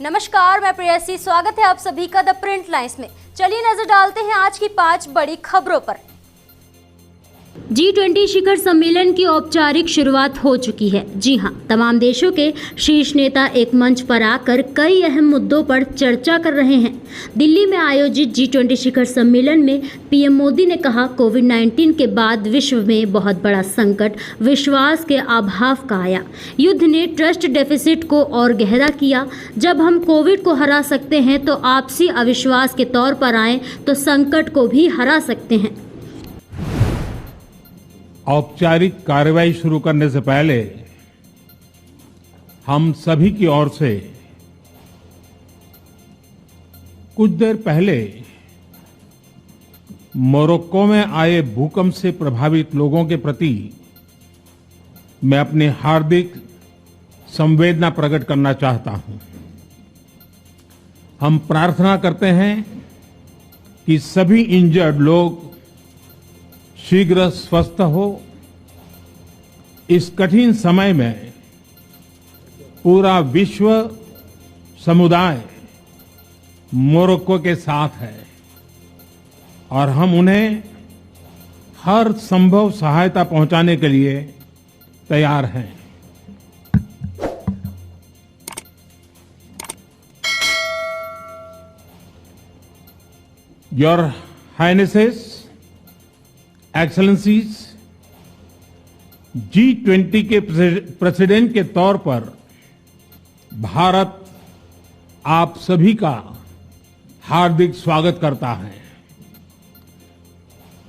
नमस्कार, मैं प्रेयसी। स्वागत है आप सभी का द प्रिंट लाइन्स में। चलिए नजर डालते हैं आज की 5 बड़ी खबरों पर। G20 शिखर सम्मेलन की औपचारिक शुरुआत हो चुकी है। जी हां, तमाम देशों के शीर्ष नेता एक मंच पर आकर कई अहम मुद्दों पर चर्चा कर रहे हैं। दिल्ली में आयोजित G20 शिखर सम्मेलन में पीएम मोदी ने कहा, कोविड-19 के बाद विश्व में बहुत बड़ा संकट विश्वास के अभाव का आया। युद्ध ने ट्रस्ट डेफिसिट को और गहरा किया। जब हम कोविड को हरा सकते हैं तो आपसी अविश्वास के तौर पर आए तो संकट को भी हरा सकते हैं। औपचारिक कार्रवाई शुरू करने से पहले हम सभी की ओर से कुछ देर पहले मोरक्को में आए भूकंप से प्रभावित लोगों के प्रति मैं अपनी हार्दिक संवेदना प्रकट करना चाहता हूं। हम प्रार्थना करते हैं कि सभी इंजर्ड लोग शीघ्र स्वस्थ हो। इस कठिन समय में पूरा विश्व समुदाय मोरक्को के साथ है और हम उन्हें हर संभव सहायता पहुंचाने के लिए तैयार हैं। योर हाइनेसेस, एक्सेलेंसीज, G20 के प्रेसिडेंट के तौर पर भारत आप सभी का हार्दिक स्वागत करता है।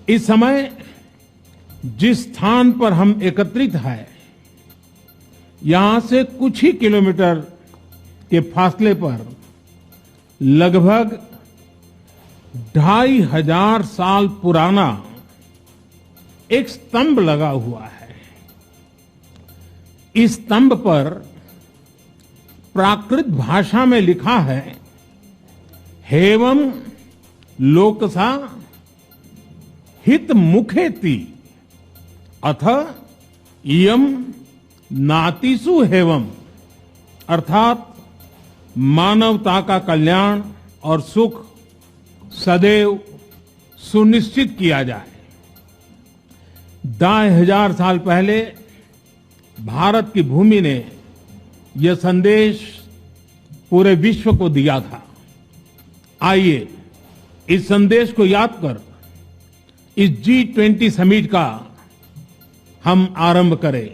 इस समय जिस स्थान पर हम एकत्रित हैं, यहां से कुछ ही किलोमीटर के फासले पर लगभग 2500 साल पुराना एक स्तंभ लगा हुआ है। इस स्तंभ पर प्राकृत भाषा में लिखा है, हेवम लोकसा हित मुखेति अथ इयम नातिसु हेवम, अर्थात मानवता का कल्याण और सुख सदैव सुनिश्चित किया जाए। 2500 साल पहले भारत की भूमि ने यह संदेश पूरे विश्व को दिया था। आइए इस संदेश को याद कर इस G20 समिट का हम आरंभ करें।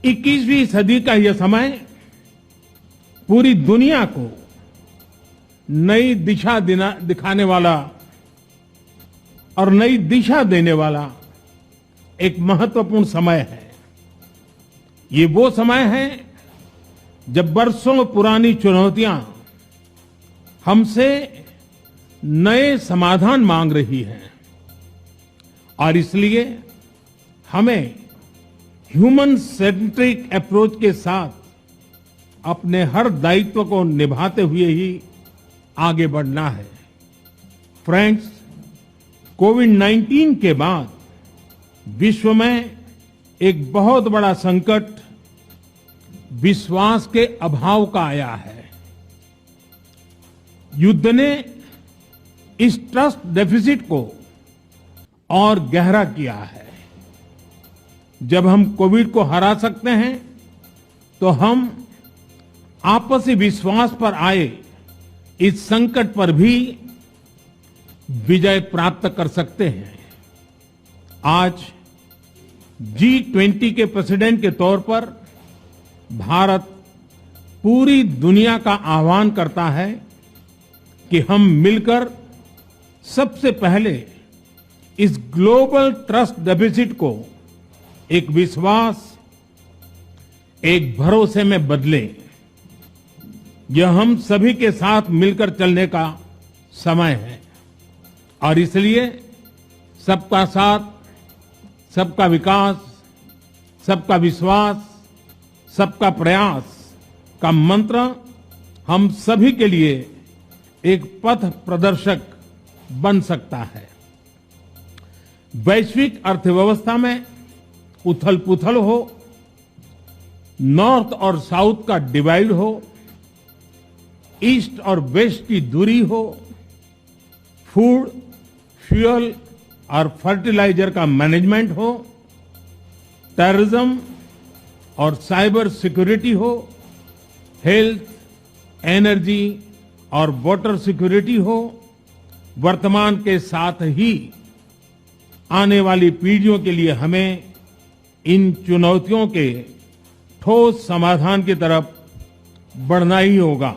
21वीं सदी का यह समय पूरी दुनिया को नई दिशा दिखाने वाला और नई दिशा देने वाला एक महत्वपूर्ण समय है। ये वो समय है जब वर्षों पुरानी चुनौतियां हमसे नए समाधान मांग रही हैं और इसलिए हमें ह्यूमन सेंट्रिक अप्रोच के साथ अपने हर दायित्व को निभाते हुए ही आगे बढ़ना है। फ्रेंड्स, कोविड-19 के बाद विश्व में एक बहुत बड़ा संकट विश्वास के अभाव का आया है। युद्ध ने इस ट्रस्ट डेफिसिट को और गहरा किया है। जब हम कोविड को हरा सकते हैं तो हम आपसी विश्वास पर आए इस संकट पर भी विजय प्राप्त कर सकते हैं। आज G20 के प्रेसिडेंट के तौर पर भारत पूरी दुनिया का आह्वान करता है कि हम मिलकर सबसे पहले इस ग्लोबल ट्रस्ट डेफिसिट को एक विश्वास, एक भरोसे में बदलें। यह हम सभी के साथ मिलकर चलने का समय है और इसलिए सबका साथ, सबका विकास, सबका विश्वास, सबका प्रयास का मंत्र हम सभी के लिए एक पथ प्रदर्शक बन सकता है। वैश्विक अर्थव्यवस्था में उथल-पुथल हो, नॉर्थ और साउथ का डिवाइड हो, ईस्ट और वेस्ट की दूरी हो, फूड, फ्यूल और फर्टिलाइजर का मैनेजमेंट हो, टेररिज्म और साइबर सिक्योरिटी हो, हेल्थ, एनर्जी और वाटर सिक्योरिटी हो, वर्तमान के साथ ही आने वाली पीढ़ियों के लिए हमें इन चुनौतियों के ठोस समाधान की तरफ बढ़ना ही होगा।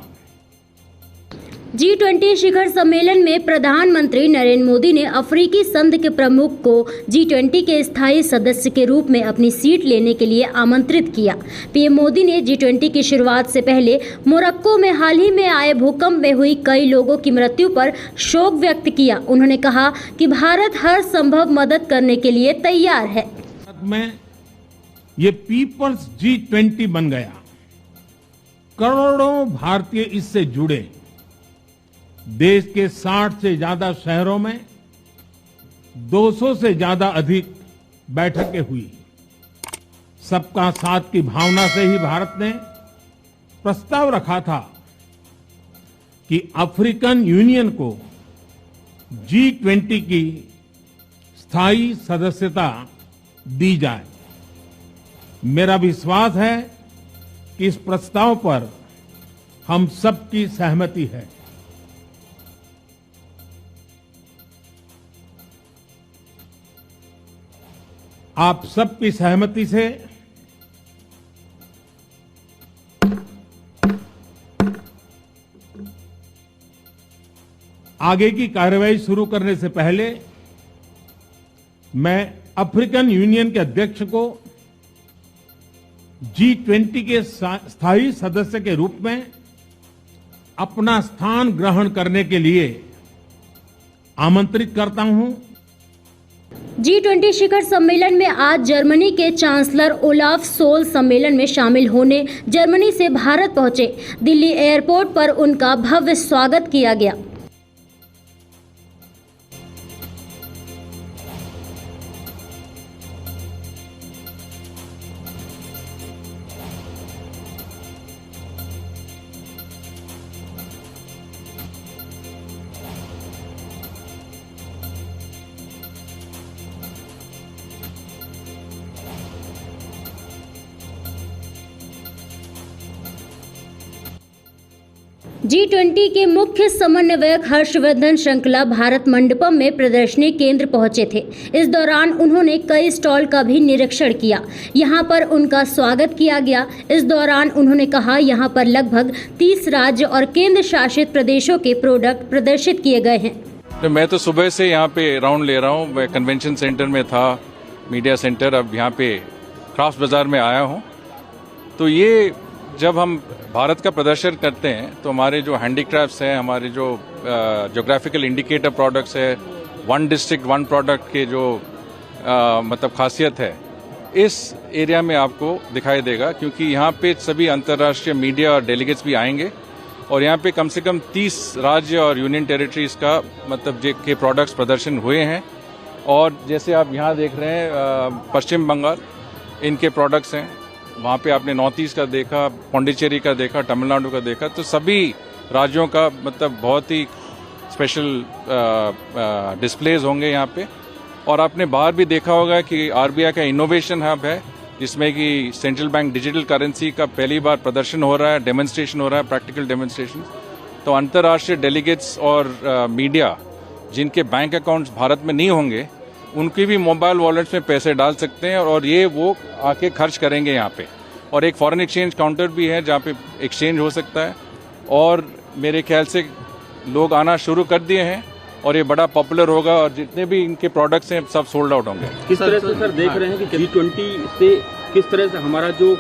G20 शिखर सम्मेलन में प्रधानमंत्री नरेंद्र मोदी ने अफ्रीकी संघ के प्रमुख को G20 के स्थायी सदस्य के रूप में अपनी सीट लेने के लिए आमंत्रित किया। पीएम मोदी ने G20 की शुरुआत से पहले मोरक्को में हाल ही में आए भूकंप में हुई कई लोगों की मृत्यु पर शोक व्यक्त किया। उन्होंने कहा कि भारत हर संभव मदद करने के लिए तैयार है। में ये पीपल्स G20 बन गया। करोड़ों भारतीय इससे जुड़े। देश के 60 से ज्यादा शहरों में 200 से ज्यादा अधिक बैठकें हुई। सबका साथ की भावना से ही भारत ने प्रस्ताव रखा था कि अफ्रीकन यूनियन को G20 की स्थायी सदस्यता दी जाए। मेरा विश्वास है कि इस प्रस्ताव पर हम सबकी सहमति है। आप सबकी सहमति से आगे की कार्रवाई शुरू करने से पहले मैं अफ्रीकन यूनियन के अध्यक्ष को G20 के स्थायी सदस्य के रूप में अपना स्थान ग्रहण करने के लिए आमंत्रित करता हूं। G20 शिखर सम्मेलन में आज जर्मनी के चांसलर ओलाफ सोल्ज सम्मेलन में शामिल होने जर्मनी से भारत पहुंचे। दिल्ली एयरपोर्ट पर उनका भव्य स्वागत किया गया। G20 के मुख्य समन्वयक हर्षवर्धन श्रृंखला भारत मंडपम में प्रदर्शनी केंद्र पहुंचे थे। इस दौरान उन्होंने कई स्टॉल का भी निरीक्षण किया। यहां पर उनका स्वागत किया गया। इस दौरान उन्होंने कहा यहां पर लगभग 30 राज्य और केंद्र शासित प्रदेशों के प्रोडक्ट प्रदर्शित किए गए हैं। मैं तो सुबह से यहाँ पे राउंड ले रहा हूँ। मैं कन्वेंशन सेंटर में था, मीडिया सेंटर, अब यहाँ पे क्राफ्ट बाजार में आया हूँ। तो ये जब हम भारत का प्रदर्शन करते हैं तो हमारे जो हैंडीक्राफ्ट्स हैं, हमारे जो ज्योग्राफिकल इंडिकेटर प्रोडक्ट्स है, वन डिस्ट्रिक्ट वन प्रोडक्ट के जो मतलब खासियत है, इस एरिया में आपको दिखाई देगा। क्योंकि यहाँ पे सभी अंतर्राष्ट्रीय मीडिया और डेलीगेट्स भी आएंगे और यहाँ पे कम से कम 30 राज्य और यूनियन टेरिटरीज का मतलब के प्रोडक्ट्स प्रदर्शन हुए हैं। और जैसे आप यहाँ देख रहे हैं पश्चिम बंगाल, इनके प्रोडक्ट्स हैं। वहाँ पे आपने नॉर्थ ईस्ट का देखा, पौंडीचेरी का देखा, तमिलनाडु का देखा। तो सभी राज्यों का मतलब बहुत ही स्पेशल डिस्प्लेज होंगे यहाँ पे। और आपने बाहर भी देखा होगा कि आरबीआई का इनोवेशन हब है, जिसमें कि सेंट्रल बैंक डिजिटल करेंसी का पहली बार प्रदर्शन हो रहा है, डेमोन्स्ट्रेशन हो रहा है, प्रैक्टिकल डेमोन्स्ट्रेशन। तो अंतर्राष्ट्रीय डेलीगेट्स और मीडिया जिनके बैंक अकाउंट्स भारत में नहीं होंगे, उनके भी मोबाइल वॉलेट्स में पैसे डाल सकते हैं और ये वो आके खर्च करेंगे यहाँ पे। और एक फॉरेन एक्सचेंज काउंटर भी है जहाँ पे एक्सचेंज हो सकता है। और मेरे ख्याल से लोग आना शुरू कर दिए हैं और ये बड़ा पॉपुलर होगा और जितने भी इनके प्रोडक्ट्स हैं सब सोल्ड आउट होंगे। किस तरह से सर देख रहे हैं कि G20 से किस तरह से हमारा जो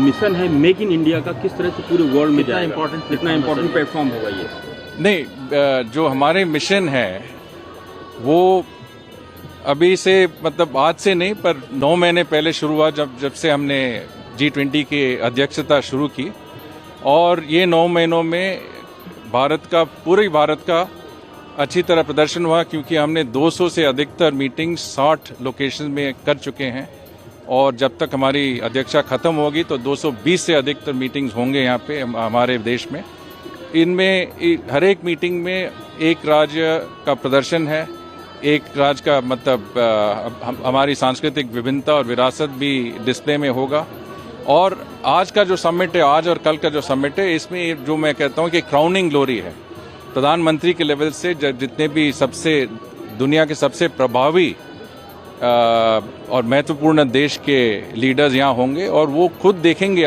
मिशन है मेक इन इंडिया का किस तरह से पूरे वर्ल्ड में जाएगा, कितना इम्पोर्टेंट प्लेटफॉर्म होगा ये? नहीं, जो हमारे मिशन है वो अभी से मतलब आज से नहीं, पर 9 महीने पहले शुरू हुआ जब से हमने G20 की अध्यक्षता शुरू की। और ये 9 महीनों में पूरे भारत का अच्छी तरह प्रदर्शन हुआ, क्योंकि हमने 200 से अधिकतर मीटिंग्स 60 लोकेशन में कर चुके हैं। और जब तक हमारी अध्यक्षा खत्म होगी तो 220 से अधिकतर मीटिंग्स होंगे यहाँ पे हमारे देश में। इनमें हर एक मीटिंग में एक राज्य का प्रदर्शन है, एक राज्य का मतलब हमारी सांस्कृतिक विभिन्नता और विरासत भी डिस्प्ले में होगा। और आज का जो समिट है, आज और कल का जो समिट है, इसमें जो मैं कहता हूँ कि क्राउनिंग ग्लोरी है। प्रधानमंत्री के लेवल से जितने भी सबसे दुनिया के सबसे प्रभावी और महत्वपूर्ण देश के लीडर्स यहाँ होंगे और वो खुद देखेंगे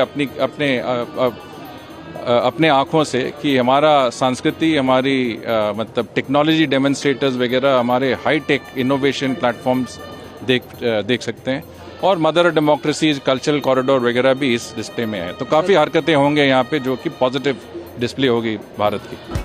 अपने आँखों से कि हमारा संस्कृति, हमारी मतलब टेक्नोलॉजी डेमोन्स्ट्रेटर्स वगैरह हमारे हाई टेक इनोवेशन प्लेटफॉर्म्स देख सकते हैं। और मदर डेमोक्रेसीज, कल्चरल कॉरिडोर वगैरह भी इस डिस्प्ले में है। तो काफ़ी हरकतें होंगे यहाँ पे जो कि पॉजिटिव डिस्प्ले होगी भारत की।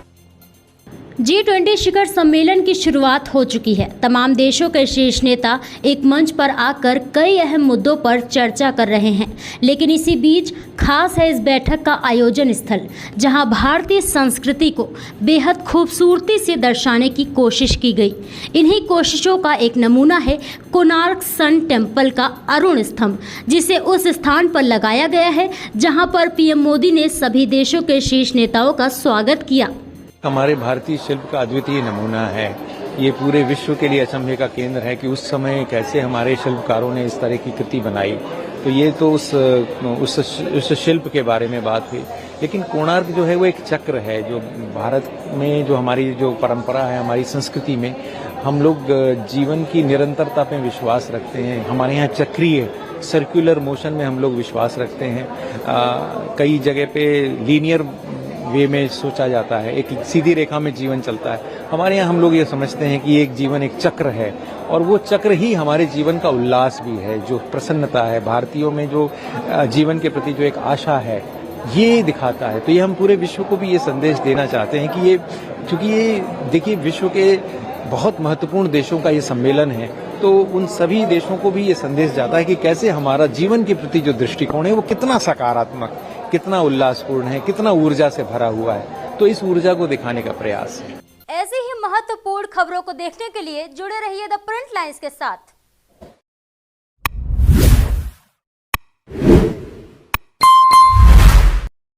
G20 शिखर सम्मेलन की शुरुआत हो चुकी है। तमाम देशों के शीर्ष नेता एक मंच पर आकर कई अहम मुद्दों पर चर्चा कर रहे हैं। लेकिन इसी बीच खास है इस बैठक का आयोजन स्थल, जहां भारतीय संस्कृति को बेहद खूबसूरती से दर्शाने की कोशिश की गई। इन्हीं कोशिशों का एक नमूना है कोणार्क सन टेम्पल का अरुण स्तंभ, जिसे उस स्थान पर लगाया गया है जहां पर पीएम मोदी ने सभी देशों के शीर्ष नेताओं का स्वागत किया। हमारे भारतीय शिल्प का अद्वितीय नमूना है। ये पूरे विश्व के लिए अचंभे का केंद्र है कि उस समय कैसे हमारे शिल्पकारों ने इस तरह की कृति बनाई। तो ये तो उस शिल्प के बारे में बात हुई। लेकिन कोणार्क जो है वो एक चक्र है, जो भारत में जो हमारी जो परंपरा है, हमारी संस्कृति में हम लोग जीवन की निरंतरता पे विश्वास रखते हैं। हमारे यहाँ चक्रीय सर्कुलर मोशन में हम लोग विश्वास रखते हैं। कई जगह पे लीनियर वे में सोचा जाता है, एक सीधी रेखा में जीवन चलता है। हमारे यहाँ हम लोग ये समझते हैं कि एक जीवन एक चक्र है और वो चक्र ही हमारे जीवन का उल्लास भी है। जो प्रसन्नता है भारतीयों में, जो जीवन के प्रति जो एक आशा है, ये दिखाता है। तो ये हम पूरे विश्व को भी ये संदेश देना चाहते हैं कि ये, क्योंकि ये देखिए विश्व के बहुत महत्वपूर्ण देशों का ये सम्मेलन है, तो उन सभी देशों को भी ये संदेश जाता है कि कैसे हमारा जीवन के प्रति जो दृष्टिकोण है वो कितना सकारात्मक, कितना उल्लासपूर्ण है, कितना ऊर्जा से भरा हुआ है। तो इस ऊर्जा को दिखाने का प्रयास है। ऐसी ही महत्वपूर्ण खबरों को देखने के लिए जुड़े रहिए द फ्रंट लाइन्स के साथ।